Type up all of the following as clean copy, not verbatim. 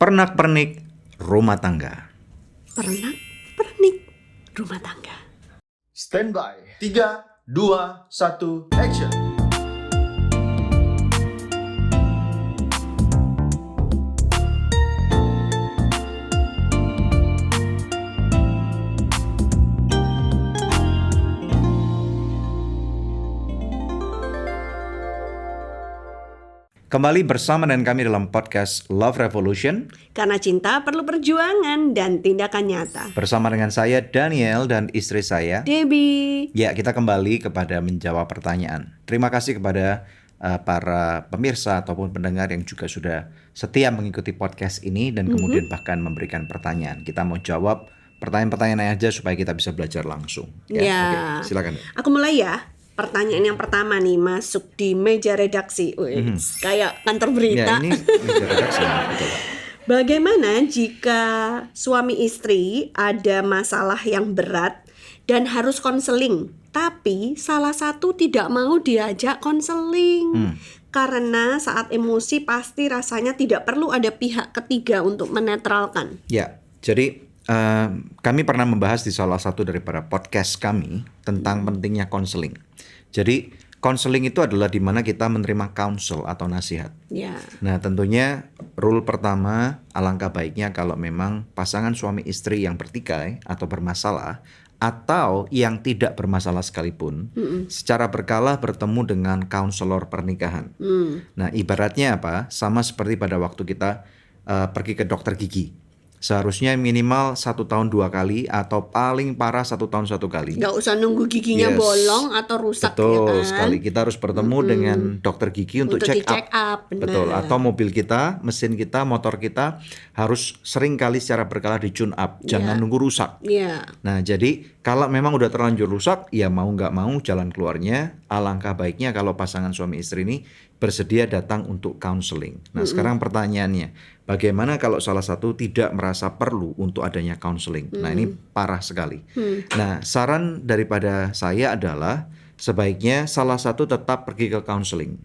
Pernak-pernik rumah tangga. Pernak-pernik rumah tangga. Stand by. 3, 2, 1, action. Kembali bersama dengan kami dalam podcast Love Revolution. Karena cinta perlu perjuangan dan tindakan nyata. Bersama dengan saya Daniel dan istri saya Debbie. Ya, kita kembali kepada menjawab pertanyaan. Terima kasih kepada para pemirsa ataupun pendengar yang juga sudah setia mengikuti podcast ini dan kemudian bahkan memberikan pertanyaan. Kita mau jawab pertanyaan-pertanyaan aja supaya kita bisa belajar langsung. Ya. Oke, silakan. Aku mulai ya. Pertanyaan yang pertama nih masuk di meja redaksi. Kayak kantor berita. Ya, ini meja redaksi. Betul. Bagaimana jika suami istri ada masalah yang berat dan harus konseling, tapi salah satu tidak mau diajak konseling? Karena saat emosi pasti rasanya tidak perlu ada pihak ketiga untuk menetralkan. Ya, jadi kami pernah membahas di salah satu daripada podcast kami tentang pentingnya konseling. Jadi konseling itu adalah di mana kita menerima counsel atau nasihat. Ya. Nah, tentunya rule pertama, alangkah baiknya kalau memang pasangan suami istri yang bertikai atau bermasalah atau yang tidak bermasalah sekalipun secara berkala bertemu dengan konselor pernikahan. Nah, ibaratnya apa? Sama seperti pada waktu kita pergi ke dokter gigi. Seharusnya minimal 1 tahun 2 kali atau paling parah 1 tahun 1 kali. Nggak usah nunggu giginya bolong atau rusak. Betul ya kan? sekali. Kita harus bertemu dengan dokter gigi untuk check up. Benar. Betul. Atau mobil kita, mesin kita, motor kita harus sering kali secara berkala di tune up. Jangan nunggu rusak. Iya. Nah, jadi kalau memang udah terlanjur rusak, ya mau nggak mau jalan keluarnya. Alangkah baiknya kalau pasangan suami istri ini bersedia datang untuk counseling. Nah, sekarang pertanyaannya, bagaimana kalau salah satu tidak merasa perlu untuk adanya counseling? Nah, ini parah sekali. Nah, saran daripada saya adalah sebaiknya salah satu tetap pergi ke counseling.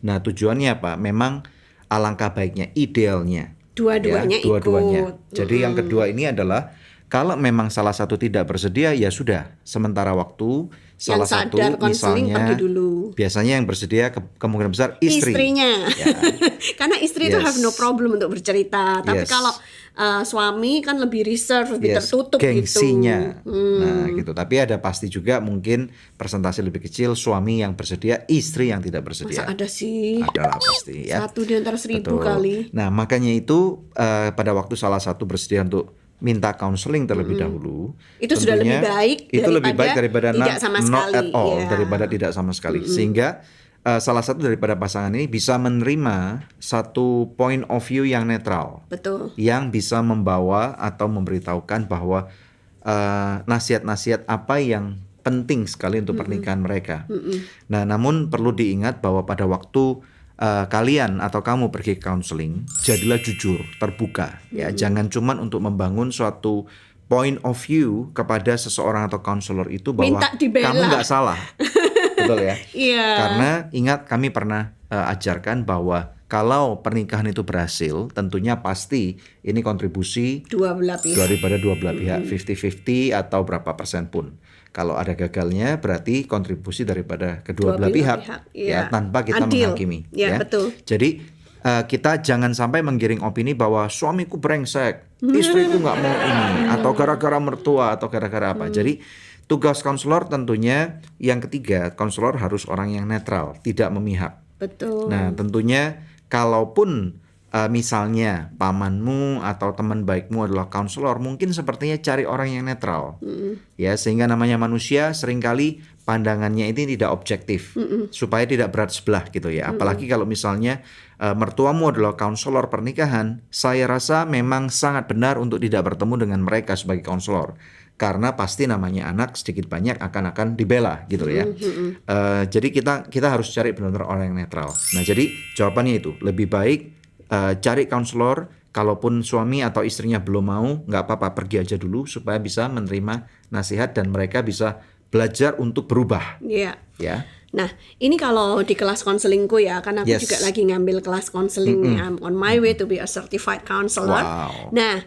Nah, tujuannya apa? Memang alangkah baiknya, idealnya. Dua-duanya dua-duanya. ikut. Jadi yang kedua ini adalah kalau memang salah satu tidak bersedia, ya sudah. Sementara waktu salah Yang satu sadar konseling misalnya pergi dulu. biasanya yang bersedia kemungkinan besar Istrinya. Ya. Karena istri itu have no problem untuk bercerita. Tapi kalau suami kan lebih reserve, lebih tertutup gengsinya. gitu. Nah, gitu. Tapi ada pasti juga mungkin persentase lebih kecil suami yang bersedia, istri yang tidak bersedia. Masa ada sih? Adalah pasti ya. 1 di antara 1000 Betul. kali. Nah, makanya itu pada waktu salah satu bersedia untuk minta counseling terlebih dahulu. Itu sudah lebih baik itu lebih baik daripada tidak sama not sekali. at all, Ya. daripada tidak sama sekali. Sehingga salah satu daripada pasangan ini bisa menerima satu point of view yang netral. Betul. Yang bisa membawa atau memberitahukan bahwa nasihat-nasihat apa yang penting sekali untuk pernikahan mereka. Nah, namun perlu diingat bahwa pada waktu kalian atau kamu pergi counseling, jadilah jujur, terbuka, ya. Jangan cuman untuk membangun suatu point of view kepada seseorang atau counselor itu bahwa Minta dibela. kamu nggak salah, betul ya? Iya. Karena ingat kami pernah ajarkan bahwa kalau pernikahan itu berhasil, tentunya pasti ini kontribusi Dua belah pihak. daripada dua belah pihak, 50-50 atau berapa persen pun. Kalau ada gagalnya berarti kontribusi daripada kedua belah pihak. Ya, tanpa kita Adil. menghakimi. Ya, betul. Jadi kita jangan sampai menggiring opini bahwa suamiku brengsek, istriku nggak mau ini, atau gara-gara mertua, atau gara-gara apa. Jadi tugas konselor tentunya yang ketiga, konselor harus orang yang netral, tidak memihak. Betul. Nah, tentunya kalaupun misalnya pamanmu atau teman baikmu adalah konselor, mungkin sepertinya cari orang yang netral. Ya, sehingga namanya manusia seringkali pandangannya ini tidak objektif, supaya tidak berat sebelah gitu ya. Apalagi kalau misalnya mertuamu adalah konselor pernikahan, saya rasa memang sangat benar untuk tidak bertemu dengan mereka sebagai konselor. Karena pasti namanya anak sedikit banyak akan dibela gitu ya. Jadi kita harus cari benar-benar orang yang netral. Nah, jadi jawabannya itu lebih baik cari konselor. Kalaupun suami atau istrinya belum mau, nggak apa-apa, pergi aja dulu supaya bisa menerima nasihat dan mereka bisa belajar untuk berubah. Iya. Ya. Nah, ini kalau di kelas konselingku ya, karena aku Yes. juga lagi ngambil kelas konseling nih, I'm on my way to be a certified counselor. Wow. Nah,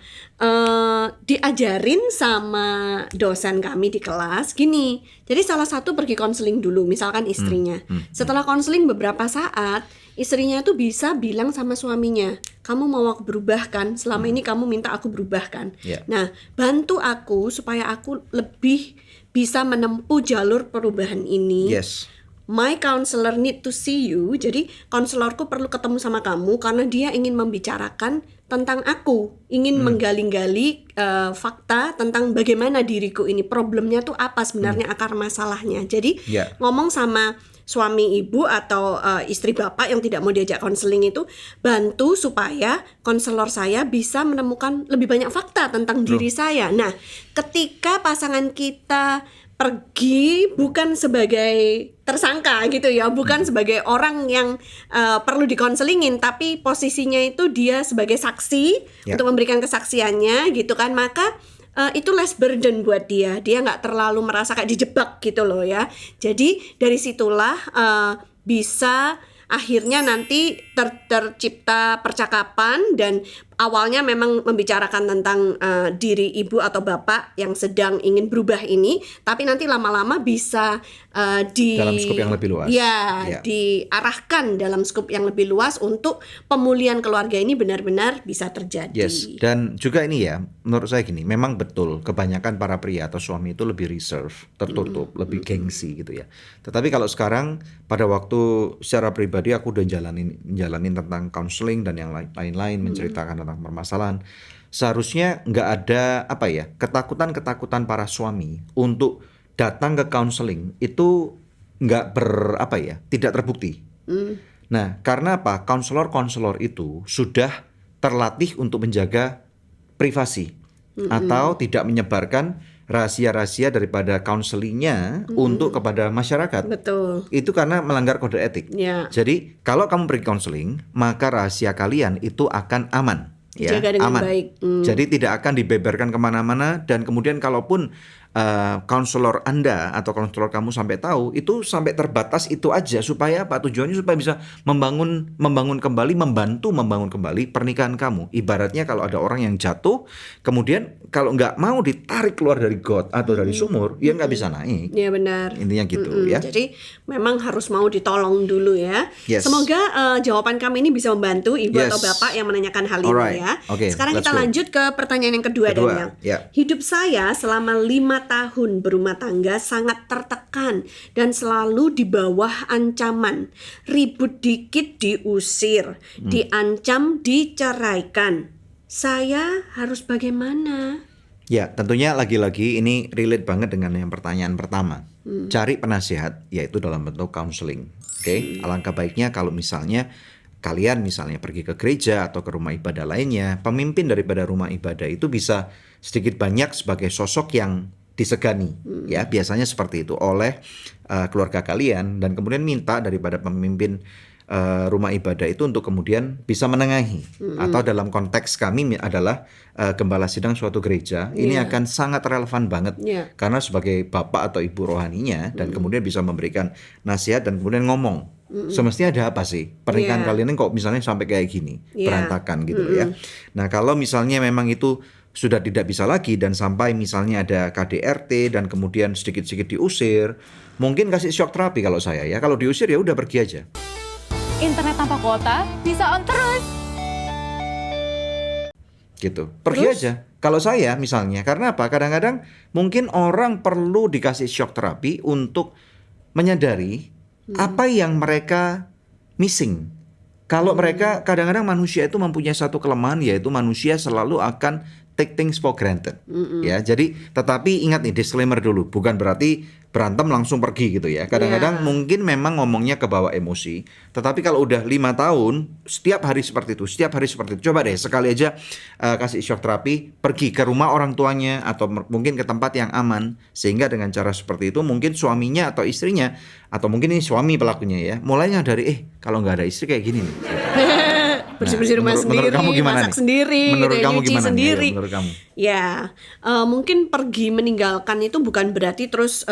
diajarin sama dosen kami di kelas gini. Jadi salah satu pergi konseling dulu, misalkan istrinya. Setelah konseling beberapa saat, istrinya tuh bisa bilang sama suaminya, kamu mau aku berubah kan? Selama ini kamu minta aku berubah kan? Yeah. Nah, bantu aku supaya aku lebih bisa menempuh jalur perubahan ini. Yes. My counselor need to see you. Jadi konselorku perlu ketemu sama kamu karena dia ingin membicarakan tentang aku, ingin menggali-gali fakta tentang bagaimana diriku ini, problemnya tuh apa sebenarnya, akar masalahnya. Jadi Yeah. ngomong sama suami ibu atau istri bapak yang tidak mau diajak konseling itu, bantu supaya konselor saya bisa menemukan lebih banyak fakta tentang diri saya. Nah, ketika pasangan kita pergi bukan sebagai tersangka gitu ya, bukan sebagai orang yang perlu dikonselingin, tapi posisinya itu dia sebagai saksi Ya. untuk memberikan kesaksiannya gitu kan, maka itu less burden buat dia nggak terlalu merasa kayak dijebak gitu loh ya. Jadi dari situlah bisa akhirnya nanti tercipta percakapan, dan awalnya memang membicarakan tentang diri ibu atau bapak yang sedang ingin berubah ini, tapi nanti lama-lama bisa Dalam skop yang lebih luas. Ya, Ya. diarahkan dalam skop yang lebih luas untuk pemulihan keluarga ini benar-benar bisa terjadi. Yes, dan juga ini ya, menurut saya gini, memang betul kebanyakan para pria atau suami itu lebih reserve, tertutup, lebih gengsi gitu ya. Tetapi kalau sekarang pada waktu secara pribadi aku udah jalanin tentang counseling dan yang lain-lain, menceritakan tentang permasalahan, seharusnya nggak ada apa ya, ketakutan para suami untuk datang ke counseling itu nggak tidak terbukti. Nah, karena apa? Konselor itu sudah terlatih untuk menjaga privasi atau tidak menyebarkan rahasia-rahasia daripada counselingnya untuk kepada masyarakat. Betul. Itu karena melanggar kode etik. Ya. Jadi kalau kamu pergi counseling, maka rahasia kalian itu akan aman. Ya, Dijaga dengan aman. baik. Jadi tidak akan dibeberkan kemana-mana, dan kemudian kalaupun konselor Anda atau konselor kamu sampai tahu, itu sampai terbatas itu aja, supaya apa? Tujuannya supaya bisa membangun kembali, membantu membangun kembali pernikahan kamu. Ibaratnya kalau ada orang yang jatuh, kemudian kalau nggak mau ditarik keluar dari got atau dari sumur, ya nggak bisa naik. Iya benar. Intinya gitu ya. Jadi memang harus mau ditolong dulu ya. Yes. Semoga jawaban kami ini bisa membantu ibu Yes. atau bapak yang menanyakan hal Alright. ini ya. Okay, Sekarang let's kita go. lanjut ke pertanyaan yang kedua, Daniel. Ya. Hidup saya selama 5 tahun berumah tangga sangat tertekan dan selalu di bawah ancaman. Ribut dikit diusir, diancam diceraikan. Saya harus bagaimana? Ya, tentunya lagi-lagi ini relate banget dengan yang pertanyaan pertama. Cari penasihat, yaitu dalam bentuk counseling. Oke, alangkah baiknya kalau misalnya kalian misalnya pergi ke gereja atau ke rumah ibadah lainnya, pemimpin daripada rumah ibadah itu bisa sedikit banyak sebagai sosok yang disegani, ya biasanya seperti itu oleh keluarga kalian, dan kemudian minta daripada pemimpin rumah ibadah itu untuk kemudian bisa menengahi, atau dalam konteks kami adalah gembala sidang suatu gereja. Ini akan sangat relevan banget karena sebagai bapak atau ibu rohaninya, dan kemudian bisa memberikan nasihat dan kemudian ngomong, semestinya ada apa sih pernikahan kalian ini kok misalnya sampai kayak gini, berantakan gitu ya. Nah, kalau misalnya memang itu sudah tidak bisa lagi dan sampai misalnya ada KDRT dan kemudian sedikit-sedikit diusir, mungkin kasih shock terapi kalau saya ya. Kalau diusir ya udah pergi aja. Internet tanpa kuota bisa on terus. Gitu. Pergi aja. Kalau saya misalnya, karena apa? Kadang-kadang mungkin orang perlu dikasih shock terapi untuk menyadari apa yang mereka missing. Kalau mereka, kadang-kadang manusia itu mempunyai satu kelemahan, yaitu manusia selalu akan take things for granted. Ya, jadi tetapi ingat nih, disclaimer dulu, bukan berarti berantem langsung pergi gitu ya. Kadang-kadang mungkin memang ngomongnya kebawa emosi, tetapi kalau udah 5 tahun setiap hari seperti itu, coba deh sekali aja kasih shock terapi, pergi ke rumah orang tuanya atau mungkin ke tempat yang aman, sehingga dengan cara seperti itu mungkin suaminya atau istrinya, atau mungkin ini suami pelakunya ya, mulai nyadari kalau nggak ada istri kayak gini nih. Bersih-bersih rumah sendiri, menurut kamu gimana masak nih? sendiri, Menurut gitu ya, kamu nyuci gimana nih? sendiri. Menurut kamu? Ya, mungkin pergi meninggalkan itu bukan berarti terus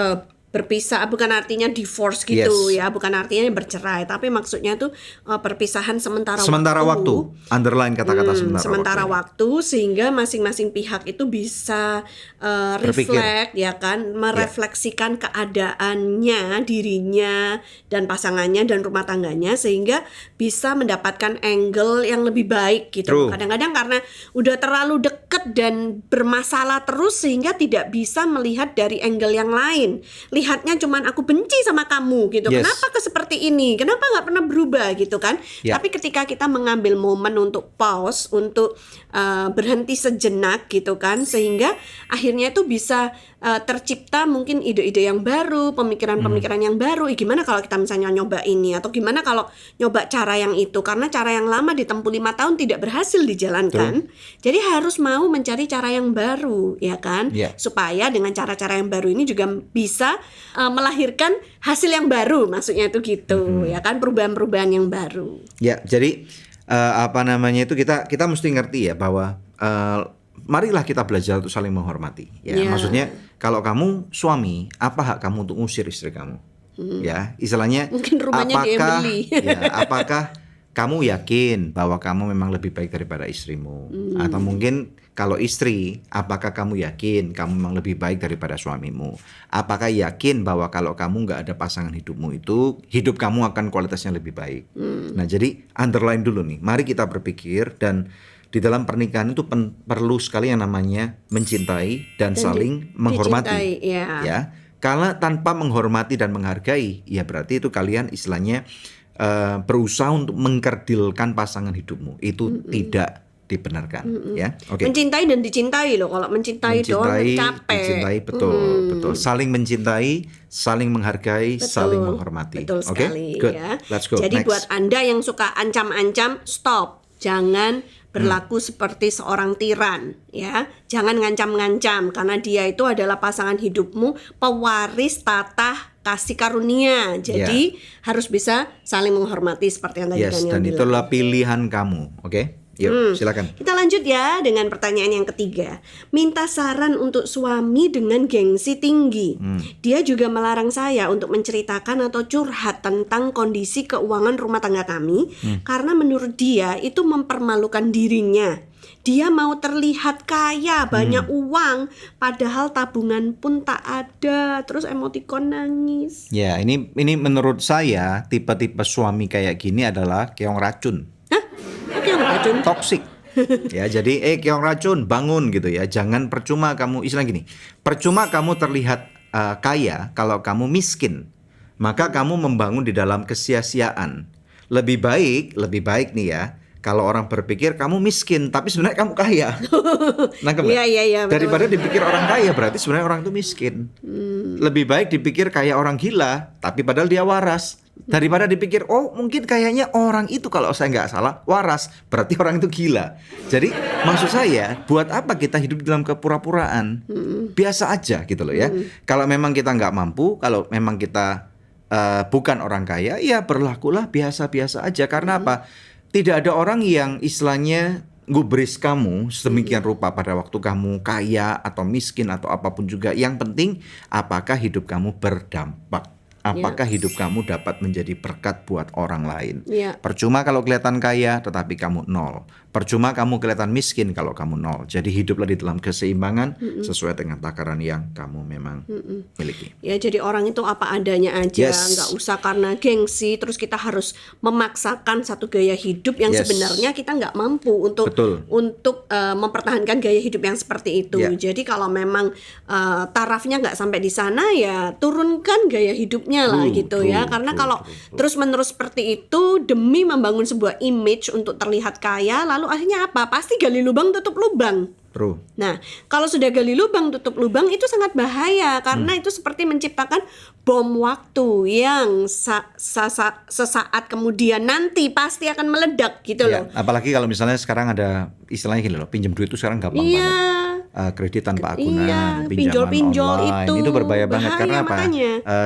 berpisah, bukan artinya divorce gitu Yes. ya, bukan artinya bercerai, tapi maksudnya tuh perpisahan sementara waktu. Underline kata-kata sementara waktu, sehingga masing-masing pihak itu bisa Berpikir. reflect ya kan, merefleksikan keadaannya, dirinya dan pasangannya dan rumah tangganya, sehingga bisa mendapatkan angle yang lebih baik gitu. True. Kadang-kadang karena udah terlalu deket dan bermasalah terus, sehingga tidak bisa melihat dari angle yang lain. Lihatnya cuman aku benci sama kamu gitu. Yes. Kenapa seperti ini? Kenapa nggak pernah berubah gitu kan? Ya. Tapi ketika kita mengambil momen untuk pause, untuk berhenti sejenak gitu kan, sehingga akhirnya itu bisa tercipta mungkin ide-ide yang baru, pemikiran-pemikiran yang baru. Gimana kalau kita misalnya nyoba ini, atau gimana kalau nyoba cara yang itu, karena cara yang lama ditempuh 5 tahun tidak berhasil dijalankan. Jadi harus mau mencari cara yang baru ya kan, supaya dengan cara-cara yang baru ini juga bisa melahirkan hasil yang baru, maksudnya itu gitu ya kan, perubahan-perubahan yang baru. Ya, jadi apa namanya itu kita mesti ngerti ya bahwa marilah kita belajar untuk saling menghormati. Ya, maksudnya kalau kamu suami, apa hak kamu untuk ngusir istri kamu? Ya, istilahnya Mungkin rumahnya dia yang apakah beli. ya, apakah kamu yakin bahwa kamu memang lebih baik daripada istrimu? Atau mungkin kalau istri, apakah kamu yakin kamu memang lebih baik daripada suamimu? Apakah yakin bahwa kalau kamu nggak ada pasangan hidupmu itu, hidup kamu akan kualitasnya lebih baik? Nah, jadi underline dulu nih. Mari kita berpikir, dan di dalam pernikahan itu perlu sekali yang namanya mencintai dan saling menghormati. Dicintai, Ya, karena tanpa menghormati dan menghargai, ya berarti itu kalian istilahnya berusaha untuk mengkerdilkan pasangan hidupmu. Itu tidak dibenarkan, ya. Oke. Mencintai dan dicintai loh. Kalau mencintai doang capek. Dicintai, betul. Saling mencintai, saling menghargai, saling menghormati. Betul Oke? sekali Good. ya. Let's go. Jadi Next. buat Anda yang suka ancam-ancam, stop. Jangan berlaku seperti seorang tiran ya. Jangan ngancam-ngancam, karena dia itu adalah pasangan hidupmu, pewaris tatah kasih karunia. Jadi harus bisa saling menghormati seperti yang tadi Daniel dan bilang. itulah pilihan kamu. Oke? Yuk, silakan. Kita lanjut ya dengan pertanyaan yang ketiga. Minta saran untuk suami dengan gengsi tinggi. Dia juga melarang saya untuk menceritakan atau curhat tentang kondisi keuangan rumah tangga kami, karena menurut dia itu mempermalukan dirinya. Dia mau terlihat kaya, banyak uang, padahal tabungan pun tak ada. Terus emotikon nangis. Ya, ini menurut saya tipe-tipe suami kayak gini adalah keong racun. Oke, racun. Toxic. Ya, jadi keong racun, bangun gitu ya. Jangan percuma kamu, istilah gini. Percuma kamu terlihat kaya kalau kamu miskin. Maka kamu membangun di dalam kesia-siaan. Lebih baik nih ya, kalau orang berpikir kamu miskin tapi sebenarnya kamu kaya. Nangkep nggak? Iya, betul. Daripada dipikir orang kaya berarti sebenarnya orang itu miskin. Lebih baik dipikir kayak orang gila tapi padahal dia waras. Daripada dipikir, oh mungkin kayaknya orang itu kalau saya nggak salah waras, berarti orang itu gila. Jadi maksud saya, buat apa kita hidup dalam kepura-puraan? Biasa aja gitu loh ya. Kalau memang kita nggak mampu, kalau memang kita bukan orang kaya, ya berlakulah biasa-biasa aja. Karena apa? Tidak ada orang yang istilahnya gubris kamu sedemikian rupa pada waktu kamu kaya atau miskin atau apapun juga. Yang penting apakah hidup kamu berdampak. Apakah hidup kamu dapat menjadi berkat buat orang lain? Percuma kalau kelihatan kaya tetapi kamu nol. Percuma kamu kelihatan miskin kalau kamu nol. Jadi hiduplah di dalam keseimbangan sesuai dengan takaran yang kamu memang miliki. Ya, jadi orang itu apa adanya aja, nggak usah karena gengsi terus kita harus memaksakan satu gaya hidup yang sebenarnya kita nggak mampu untuk mempertahankan gaya hidup yang seperti itu. Jadi kalau memang tarafnya nggak sampai di sana, ya turunkan gaya hidupnya lah gitu ya. Karena kalau terus-menerus seperti itu demi membangun sebuah image untuk terlihat kaya, lalu akhirnya apa? Pasti gali lubang tutup lubang. Nah, kalau sudah gali lubang tutup lubang itu sangat bahaya, karena itu seperti menciptakan bom waktu yang sesaat kemudian nanti pasti akan meledak gitu loh. Apalagi kalau misalnya sekarang ada istilahnya gini loh, pinjam duit itu sekarang gampang banget. Kredit tanpa akuntan, pinjaman online itu berbahaya banget. Karena apa?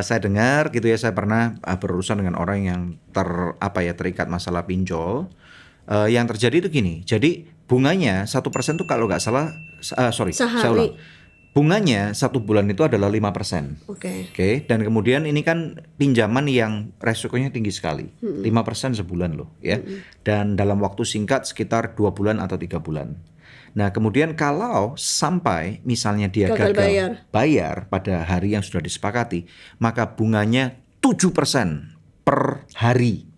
Saya dengar gitu ya, saya pernah berurusan dengan orang yang terikat masalah pinjol. Yang terjadi itu gini, jadi bunganya 1% tuh kalau nggak salah, saya ulang, Bunganya 1 bulan itu adalah 5%. Oke. Oke, dan kemudian ini kan pinjaman yang resikonya tinggi sekali. 5% sebulan loh ya. Dan dalam waktu singkat sekitar 2 bulan atau 3 bulan. Nah, kemudian kalau sampai misalnya dia Gagal bayar pada hari yang sudah disepakati, maka bunganya 7% per hari.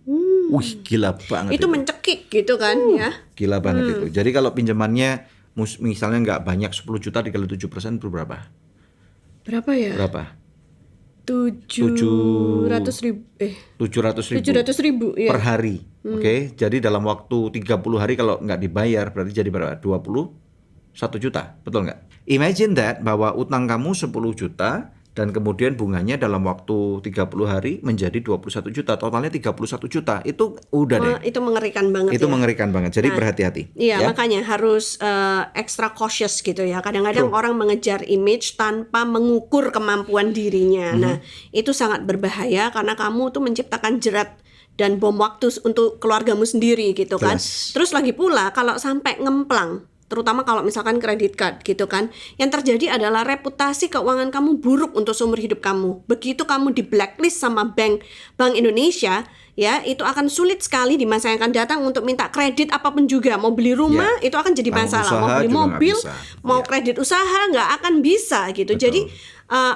Wih, gila banget Itu mencekik gitu kan ya. Gila banget itu. Jadi kalau pinjamannya misalnya nggak banyak 10 juta dikali 7% itu berapa? Berapa ya? Berapa? 700.000 700.000 ya. per hari. Oke, jadi dalam waktu 30 hari kalau nggak dibayar berarti jadi berapa? 21 juta, betul nggak? Imagine that bahwa utang kamu 10 juta dan kemudian bunganya dalam waktu 30 hari menjadi 21 juta, totalnya 31 juta. Itu udah deh. Itu mengerikan banget Itu ya. mengerikan banget. Jadi berhati-hati. Iya, ya. makanya harus extra cautious gitu ya. Kadang-kadang orang mengejar image tanpa mengukur kemampuan dirinya. Nah, itu sangat berbahaya karena kamu tuh menciptakan jerat dan bom waktu untuk keluargamu sendiri gitu kan. Jelas. Terus lagi pula kalau sampai ngemplang, terutama kalau misalkan kredit card gitu kan, yang terjadi adalah reputasi keuangan kamu buruk untuk seumur hidup kamu. Begitu kamu di blacklist sama Bank Indonesia, ya itu akan sulit sekali di masa yang akan datang untuk minta kredit apapun juga. Mau beli rumah itu akan jadi Mau masalah, usaha mau beli juga nggak mobil, bisa. mau Ya. kredit usaha nggak akan bisa gitu. Betul. Jadi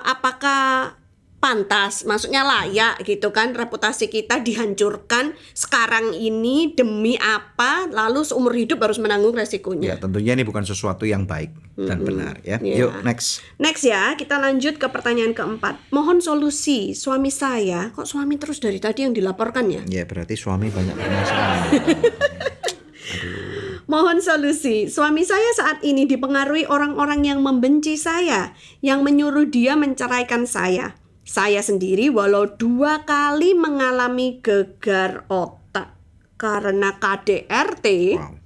apakah pantas, maksudnya layak gitu kan reputasi kita dihancurkan sekarang ini demi apa, lalu seumur hidup harus menanggung resikonya. Ya, tentunya ini bukan sesuatu yang baik dan benar ya. Ya. Yuk next. Next ya, kita lanjut ke pertanyaan keempat. Mohon solusi, suami saya kok suami terus dari tadi yang dilaporkan ya? Ya, berarti suami banyak permasalahan. Mohon solusi, suami saya saat ini dipengaruhi orang-orang yang membenci saya, yang menyuruh dia menceraikan saya. Saya sendiri walau 2 kali mengalami gegar otak karena KDRT. Wow.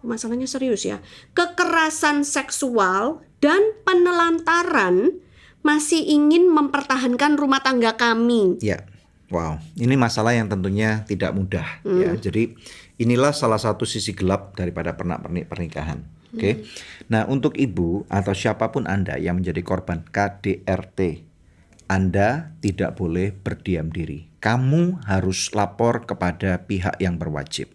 Masalahnya serius ya. Kekerasan seksual dan penelantaran, masih ingin mempertahankan rumah tangga kami. Ya, wow. Ini masalah yang tentunya tidak mudah ya. Jadi inilah salah satu sisi gelap daripada pernak-pernik pernikahan. Oke. Nah, untuk ibu atau siapapun Anda yang menjadi korban KDRT, Anda tidak boleh berdiam diri. Kamu harus lapor kepada pihak yang berwajib.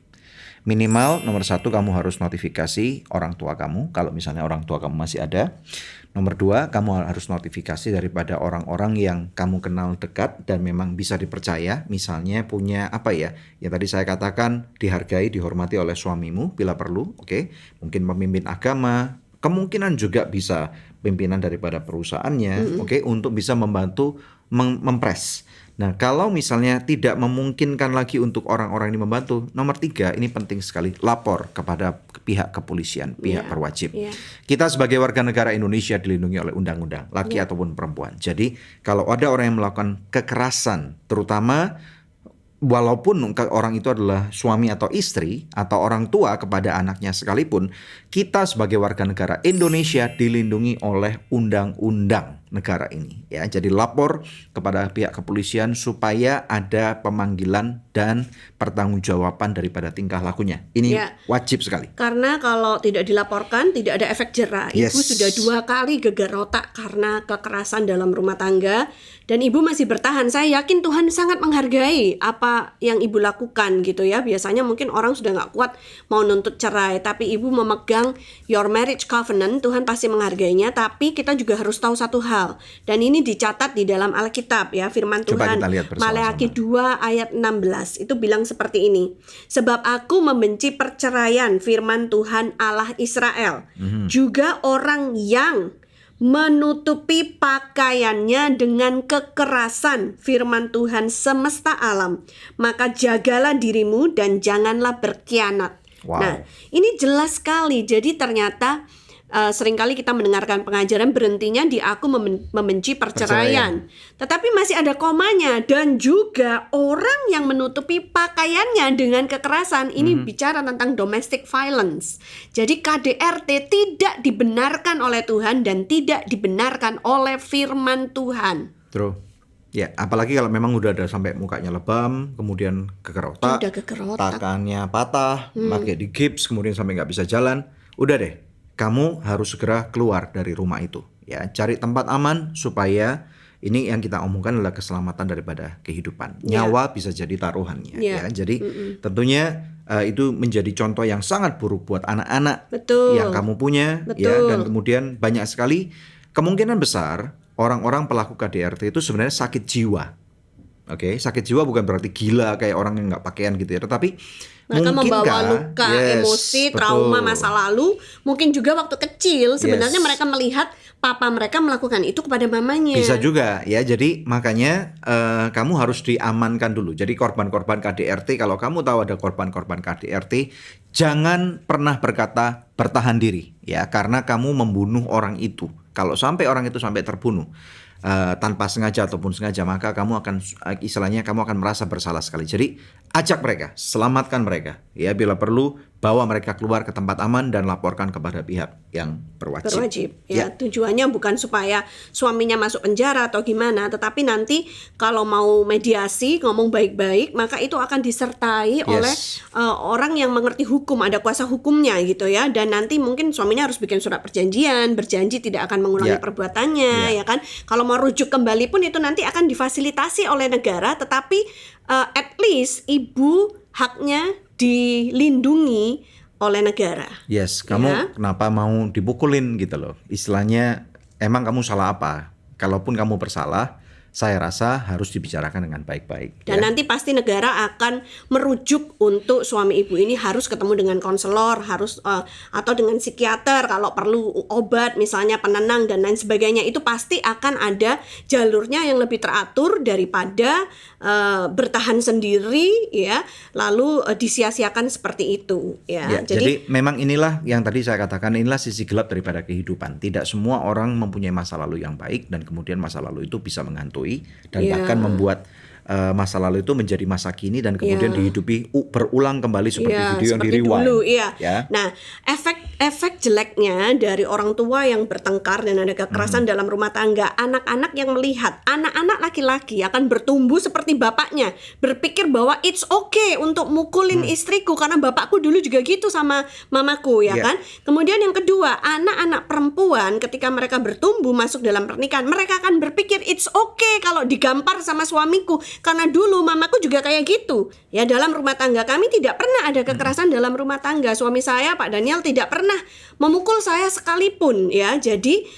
Minimal nomor 1, kamu harus notifikasi orang tua kamu kalau misalnya orang tua kamu masih ada. Nomor 2, kamu harus notifikasi daripada orang-orang yang kamu kenal dekat dan memang bisa dipercaya. Misalnya punya apa ya, yang tadi saya katakan dihargai, dihormati oleh suamimu bila perlu. Oke. Mungkin pemimpin agama, kemungkinan juga bisa pimpinan daripada perusahaannya, oke, untuk bisa membantu mempres. Nah, kalau misalnya tidak memungkinkan lagi untuk orang-orang ini membantu, nomor 3, ini penting sekali, lapor kepada pihak kepolisian, pihak berwajib. Kita sebagai warga negara Indonesia dilindungi oleh undang-undang, laki ataupun perempuan. Jadi, kalau ada orang yang melakukan kekerasan, terutama walaupun orang itu adalah suami atau istri atau orang tua kepada anaknya sekalipun, kita sebagai warga negara Indonesia dilindungi oleh undang-undang negara ini ya. Jadi lapor kepada pihak kepolisian supaya ada pemanggilan dan pertanggungjawaban daripada tingkah lakunya. Ini wajib sekali. Karena kalau tidak dilaporkan tidak ada efek jera. Ibu sudah 2 kali gegar otak karena kekerasan dalam rumah tangga dan ibu masih bertahan. Saya yakin Tuhan sangat menghargai apa yang ibu lakukan gitu ya. Biasanya mungkin orang sudah nggak kuat mau nuntut cerai, tapi ibu memegang your marriage covenant. Tuhan pasti menghargainya. Tapi kita juga harus tahu satu hal, dan ini dicatat di dalam Alkitab ya, firman Tuhan. Maleakhi 2 ayat 16 itu bilang seperti ini. Sebab aku membenci perceraian, firman Tuhan Allah Israel. Juga orang yang menutupi pakaiannya dengan kekerasan, firman Tuhan semesta alam. Maka jagalah dirimu dan janganlah berkhianat. Nah, ini jelas sekali. Jadi ternyata seringkali kita mendengarkan pengajaran berhentinya di aku membenci perceraian. Tetapi masih ada komanya, dan juga orang yang menutupi pakaiannya dengan kekerasan. Ini bicara tentang domestic violence. Jadi KDRT tidak dibenarkan oleh Tuhan dan tidak dibenarkan oleh firman Tuhan. True. Ya, apalagi kalau memang udah ada sampai mukanya lebam, kemudian gegar otak, tangannya patah, pakai di gips, kemudian sampai nggak bisa jalan, udah deh, kamu harus segera keluar dari rumah itu ya. Cari tempat aman supaya ini yang kita omongkan adalah keselamatan daripada kehidupan. Nyawa bisa jadi taruhannya ya. Jadi tentunya itu menjadi contoh yang sangat buruk buat anak-anak yang kamu punya ya, dan kemudian banyak sekali kemungkinan besar orang-orang pelaku KDRT itu sebenarnya sakit jiwa. Oke, sakit jiwa bukan berarti gila kayak orang yang nggak pakaian gitu ya, tetapi mereka membawa luka, emosi, trauma masa lalu, mungkin juga waktu kecil sebenarnya mereka melihat papa mereka melakukan itu kepada mamanya. Bisa juga ya, jadi makanya kamu harus diamankan dulu. Jadi korban-korban KDRT, kalau kamu tahu ada korban-korban KDRT, jangan pernah berkata bertahan diri ya, karena kamu membunuh orang itu. Kalau sampai orang itu sampai terbunuh tanpa sengaja ataupun sengaja, maka kamu akan istilahnya kamu akan merasa bersalah sekali. Jadi ajak mereka, selamatkan mereka ya, bila perlu bawa mereka keluar ke tempat aman dan laporkan kepada pihak yang berwajib. Ya. Tujuannya bukan supaya suaminya masuk penjara atau gimana, tetapi nanti kalau mau mediasi, ngomong baik-baik, maka itu akan disertai oleh orang yang mengerti hukum, ada kuasa hukumnya gitu ya. Dan nanti mungkin suaminya harus bikin surat perjanjian, berjanji tidak akan mengulangi perbuatannya ya kan. Kalau mau rujuk kembali pun itu nanti akan difasilitasi oleh negara, tetapi at least ibu haknya dilindungi oleh negara. Yes, kamu kenapa mau dipukulin gitu loh. Istilahnya emang kamu salah apa? Kalaupun kamu bersalah, saya rasa harus dibicarakan dengan baik-baik. Dan nanti pasti negara akan merujuk untuk suami ibu ini harus ketemu dengan konselor, harus atau dengan psikiater kalau perlu obat misalnya penenang dan lain sebagainya. Itu pasti akan ada jalurnya yang lebih teratur daripada bertahan sendiri ya, lalu disia-siakan seperti itu ya. Jadi memang inilah yang tadi saya katakan, inilah sisi gelap daripada kehidupan. Tidak semua orang mempunyai masa lalu yang baik dan kemudian masa lalu itu bisa menghantui dan bahkan membuat masa lalu itu menjadi masa kini dan kemudian dihidupi berulang kembali seperti video yang di rewind. Nah, efek jeleknya dari orang tua yang bertengkar dan ada kekerasan dalam rumah tangga, anak-anak yang melihat anak-anak laki-laki akan bertumbuh seperti bapaknya, berpikir bahwa it's okay untuk mukulin istriku karena bapakku dulu juga gitu sama mamaku ya kan. Kemudian yang kedua, anak-anak perempuan ketika mereka bertumbuh masuk dalam pernikahan, mereka akan berpikir it's okay kalau digampar sama suamiku karena dulu mamaku juga kayak gitu. Ya, dalam rumah tangga kami tidak pernah ada kekerasan dalam rumah tangga. Suami saya, Pak Daniel, tidak pernah memukul saya sekalipun ya. Jadi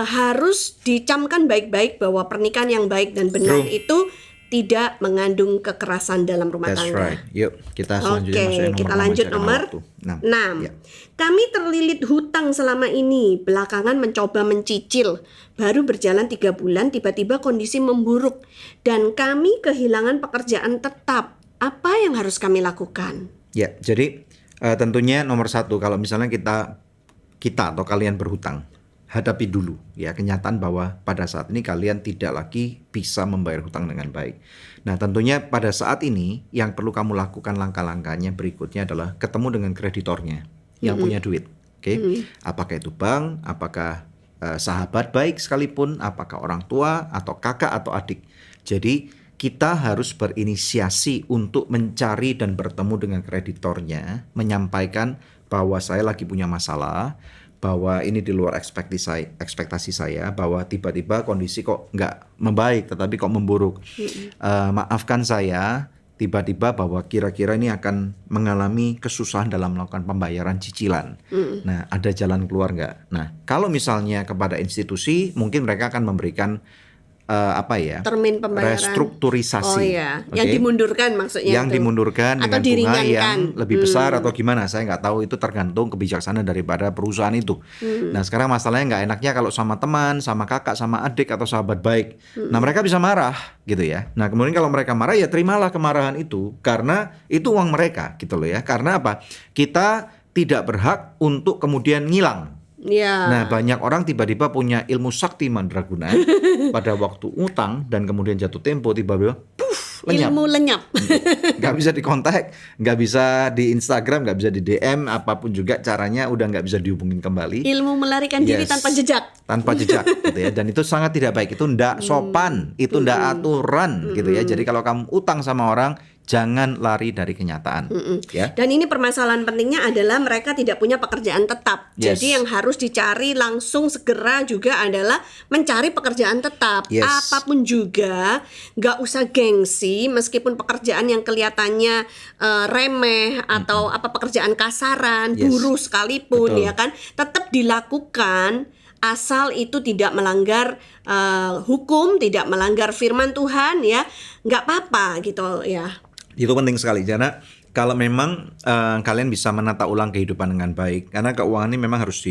harus dicamkan baik-baik bahwa pernikahan yang baik dan benar itu tidak mengandung kekerasan dalam rumah tangga. Right. Yuk, kita selanjutnya kita lanjut nomor 6. Kami terlilit hutang selama ini, belakangan mencoba mencicil. Baru berjalan 3 bulan, tiba-tiba kondisi memburuk dan kami kehilangan pekerjaan tetap. Apa yang harus kami lakukan? Ya, jadi tentunya nomor 1, kalau misalnya kita atau kalian berhutang, hadapi dulu ya kenyataan bahwa pada saat ini kalian tidak lagi bisa membayar hutang dengan baik. Nah, tentunya pada saat ini yang perlu kamu lakukan langkah-langkahnya berikutnya adalah ketemu dengan kreditornya yang punya duit. Oke. Apakah itu bank, apakah sahabat baik sekalipun, apakah orang tua atau kakak atau adik. Jadi kita harus berinisiasi untuk mencari dan bertemu dengan kreditornya, menyampaikan bahwa saya lagi punya masalah, bahwa ini di luar ekspektasi saya, bahwa tiba-tiba kondisi kok nggak membaik tetapi kok memburuk. Maafkan saya tiba-tiba bahwa kira-kira ini akan mengalami kesusahan dalam melakukan pembayaran cicilan. Nah, ada jalan keluar nggak? Nah, kalau misalnya kepada institusi, mungkin mereka akan memberikan termin pembayaran, restrukturisasi. Yang dimundurkan maksudnya. Yang dimundurkan atau dengan bunga yang lebih besar atau gimana, saya nggak tahu, itu tergantung kebijaksanaan daripada perusahaan itu. Nah, sekarang masalahnya nggak enaknya kalau sama teman, sama kakak, sama adik atau sahabat baik. Nah, mereka bisa marah gitu ya. Nah, kemudian kalau mereka marah ya terimalah kemarahan itu karena itu uang mereka gitu loh ya. Karena apa? Kita tidak berhak untuk kemudian ngilang. Nah, banyak orang tiba-tiba punya ilmu sakti mandraguna pada waktu utang dan kemudian jatuh tempo tiba-tiba lenyap. Ilmu lenyap. Gak bisa dikontak, gak bisa di Instagram, gak bisa di DM, apapun juga caranya udah gak bisa dihubungin kembali. Ilmu melarikan diri tanpa jejak. Tanpa jejak gitu ya. Dan itu sangat tidak baik, itu ndak sopan, itu ndak aturan gitu ya. Jadi kalau kamu utang sama orang, jangan lari dari kenyataan. Ya. Dan ini permasalahan pentingnya adalah mereka tidak punya pekerjaan tetap. Yes. Jadi yang harus dicari langsung segera juga adalah mencari pekerjaan tetap. Yes. Apapun juga, nggak usah gengsi meskipun pekerjaan yang kelihatannya remeh atau apa pekerjaan kasaran, Yes. buruh sekalipun, Betul. ya kan, tetap dilakukan. Asal itu tidak melanggar hukum, tidak melanggar firman Tuhan, ya nggak apa-apa gitu ya. Itu penting sekali karena kalau memang kalian bisa menata ulang kehidupan dengan baik, karena keuangan ini memang harus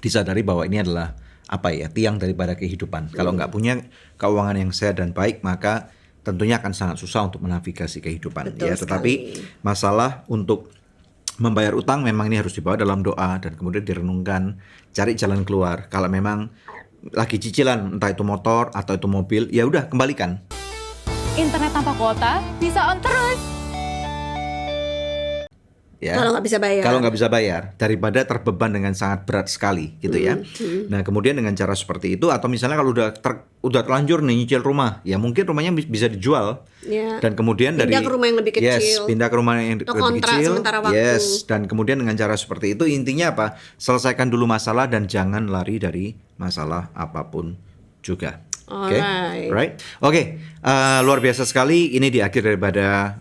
disadari bahwa ini adalah tiang daripada kehidupan. Kalau nggak punya keuangan yang sehat dan baik, maka tentunya akan sangat susah untuk menavigasi kehidupan. Betul Ya, tetapi sekali. masalah untuk membayar utang memang ini harus dibawa dalam doa dan kemudian direnungkan, cari jalan keluar. Kalau memang lagi cicilan, entah itu motor atau itu mobil, ya udah kembalikan. Internet tanpa kuota bisa on terus. Ya. Kalau nggak bisa bayar. Kalau nggak bisa bayar, daripada terbeban dengan sangat berat sekali, gitu ya. Nah, kemudian dengan cara seperti itu, atau misalnya kalau udah terlanjur nih nyicil rumah, ya mungkin rumahnya bisa dijual. Ya. Dan kemudian Pindah ke rumah yang lebih kecil. Yes, pindah ke rumah yang Atau lebih kontrak kecil. sementara waktu. Yes, dan kemudian dengan cara seperti itu intinya apa? Selesaikan dulu masalah dan jangan lari dari masalah apapun juga. Oke, Alright. right? Oke, luar biasa sekali. Ini di akhir daripada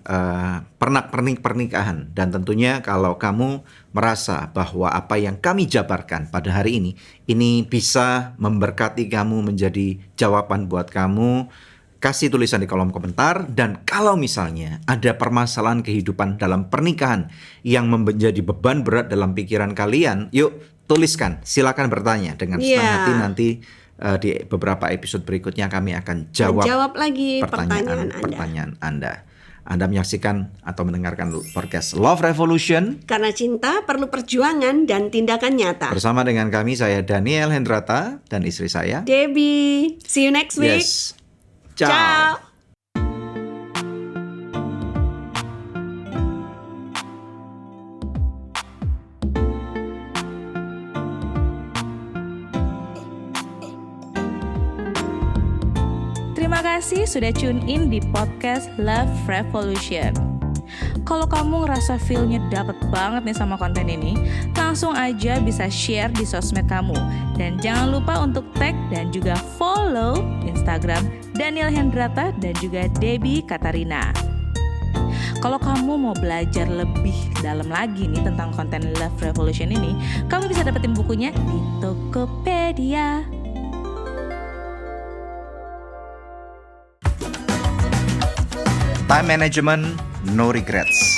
pernikahan. Dan tentunya kalau kamu merasa bahwa apa yang kami jabarkan pada hari ini bisa memberkati kamu, menjadi jawaban buat kamu, kasih tulisan di kolom komentar. Dan kalau misalnya ada permasalahan kehidupan dalam pernikahan yang menjadi beban berat dalam pikiran kalian, yuk tuliskan. Silakan bertanya dengan senang Iya. hati nanti. Di beberapa episode berikutnya kami akan jawab lagi pertanyaan Anda. Anda menyaksikan atau mendengarkan podcast Love Revolution Karena cinta perlu perjuangan dan tindakan nyata. bersama dengan kami, saya Daniel Hendrata dan istri saya. Debbie, see you next week. Yes. Ciao. Ciao. Terima kasih sudah tune in di podcast Love Revolution. Kalau kamu ngerasa feel-nya dapet banget nih sama konten ini, langsung aja bisa share di sosmed kamu. Dan jangan lupa untuk tag dan juga follow Instagram Daniel Hendrata dan juga Debbie Katarina. Kalau kamu mau belajar lebih dalam lagi nih tentang konten Love Revolution ini, kamu bisa dapetin bukunya di Tokopedia. Time management, no regrets.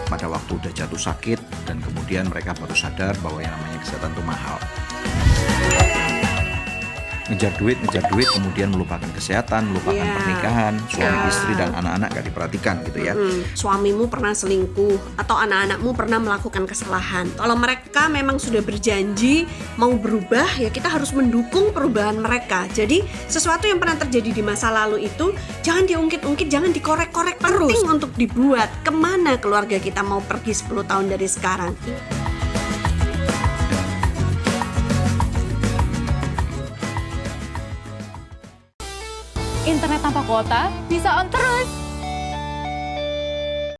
Pada waktu udah jatuh sakit dan kemudian mereka baru sadar bahwa yang namanya kesehatan itu mahal. Ngejar duit, kemudian melupakan kesehatan, melupakan Iya. pernikahan, suami Iya. istri dan anak-anak gak diperhatikan gitu ya. Suamimu pernah selingkuh atau anak-anakmu pernah melakukan kesalahan. Kalau mereka memang sudah berjanji mau berubah, ya kita harus mendukung perubahan mereka. Jadi sesuatu yang pernah terjadi di masa lalu itu jangan diungkit-ungkit, jangan dikorek-korek terus. Penting untuk dibuat. Kemana keluarga kita mau pergi 10 tahun dari sekarang? Internet tanpa kuota bisa on terus.